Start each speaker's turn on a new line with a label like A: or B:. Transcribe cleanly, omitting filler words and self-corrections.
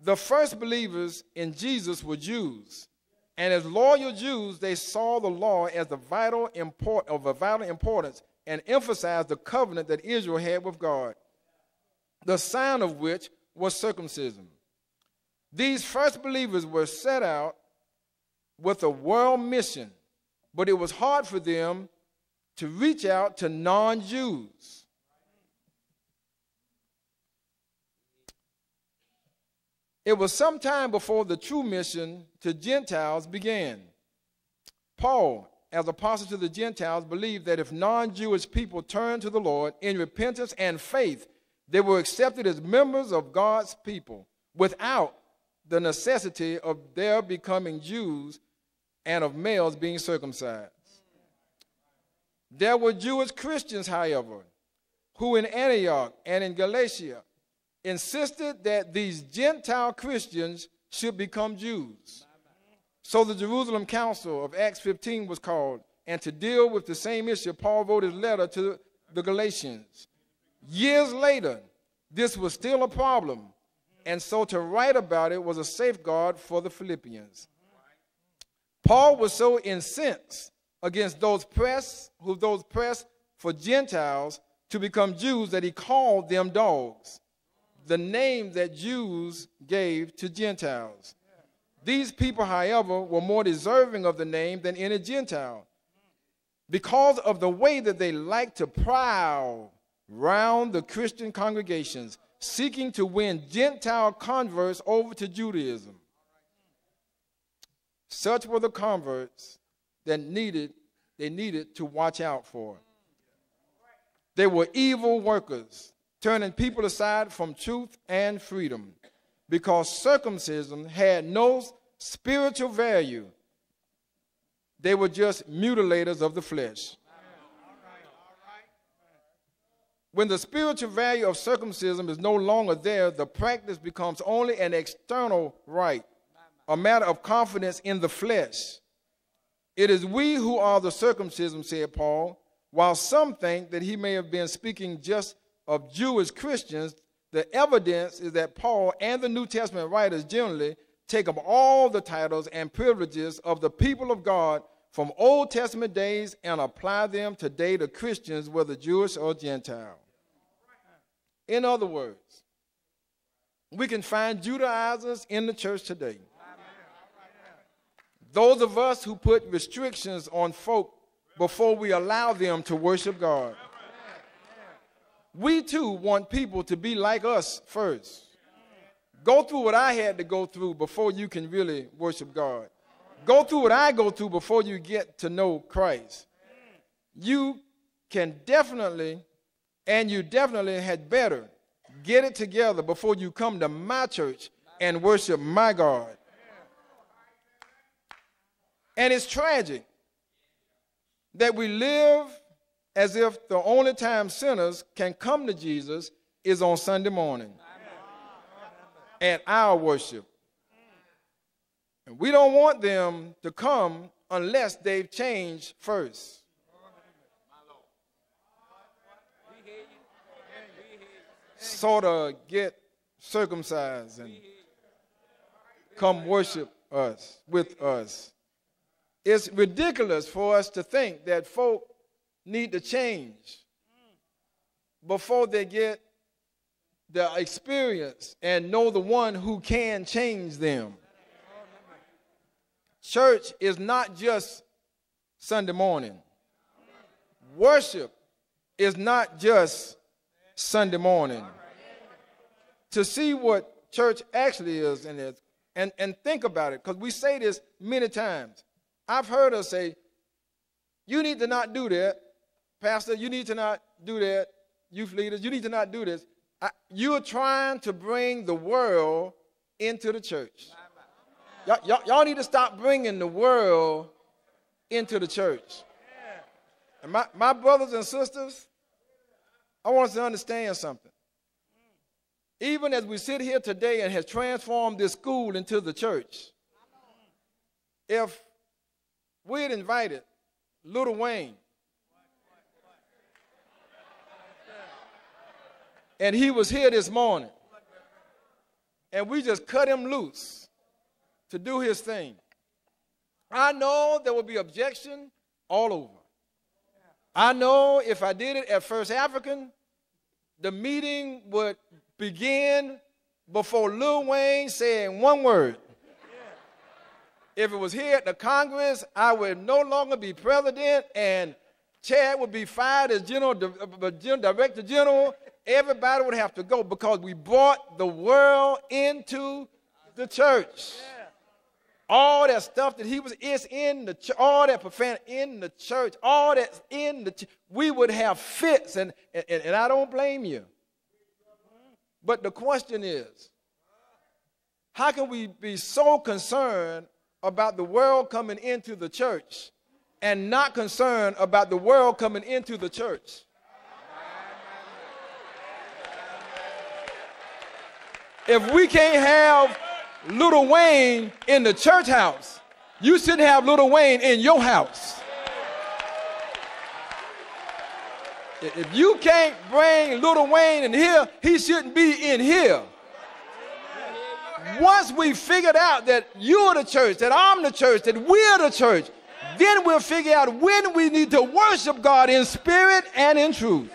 A: The first believers in Jesus were Jews. And as loyal Jews, they saw the law as of vital importance and emphasized the covenant that Israel had with God, the sign of which was circumcision. These first believers were set out with a world mission, but it was hard for them to reach out to non-Jews. It was some time before the true mission to Gentiles began. Paul, as apostle to the Gentiles, believed that if non-Jewish people turned to the Lord in repentance and faith, they were accepted as members of God's people without the necessity of their becoming Jews and of males being circumcised. There were Jewish Christians, however, who in Antioch and in Galatia insisted that these Gentile Christians should become Jews. So the Jerusalem Council of Acts 15 was called, and to deal with the same issue, Paul wrote his letter to the Galatians. Years later, this was still a problem, and so to write about it was a safeguard for the Philippians. Paul was so incensed against those pressed for Gentiles to become Jews that he called them dogs, the name that Jews gave to Gentiles. These people, however, were more deserving of the name than any Gentile because of the way that they liked to prowl round the Christian congregations, seeking to win Gentile converts over to Judaism. Such were the converts that they needed to watch out for. They were evil workers, turning people aside from truth and freedom, because circumcision had no spiritual value. They were just mutilators of the flesh. When the spiritual value of circumcision is no longer there, the practice becomes only an external rite, a matter of confidence in the flesh. It is we who are the circumcision, said Paul. While some think that he may have been speaking just of Jewish Christians, the evidence is that Paul and the New Testament writers generally take up all the titles and privileges of the people of God from Old Testament days and apply them today to Christians, whether Jewish or Gentile. In other words, we can find Judaizers in the church today. Those of us who put restrictions on folk before we allow them to worship God. We too want people to be like us first. Go through what I had to go through before you can really worship God. Go through what I go through before you get to know Christ. You can definitely, and you definitely had better get it together before you come to my church and worship my God. And it's tragic that we live as if the only time sinners can come to Jesus is on Sunday morning at our worship. And we don't want them to come unless they've changed first. Sort of get circumcised and come worship us, with us. It's ridiculous for us to think that folk need to change before they get the experience and know the one who can change them. Church is not just Sunday morning. Worship is not just Sunday morning. To see what church actually is and think about it, because we say this many times. I've heard us say, you need to not do that. Pastor, you need to not do that. Youth leaders, you need to not do this. You're trying to bring the world into the church. Y'all need to stop bringing the world into the church. And my brothers and sisters, I want us to understand something. Even as we sit here today and has transformed this school into the church, if we had invited Little Wayne and he was here this morning, and we just cut him loose to do his thing. I know there will be objection all over. I know if I did it at First African, the meeting would begin before Lil Wayne saying one word. If it was here at the Congress, I would no longer be president, and Chad would be fired as director general. Everybody would have to go because we brought the world into the church. All that stuff that is in the church, all that profanity in the church, all that's in the church, we would have fits, and I don't blame you. But the question is, how can we be so concerned about the world coming into the church and not concerned about the world coming into the church? If we can't have Little Wayne in the church house, you shouldn't have Little Wayne in your house. If you can't bring Little Wayne in here, he shouldn't be in here. Once we figured out that you're the church, that I'm the church, that we're the church, then we'll figure out when we need to worship God in spirit and in truth.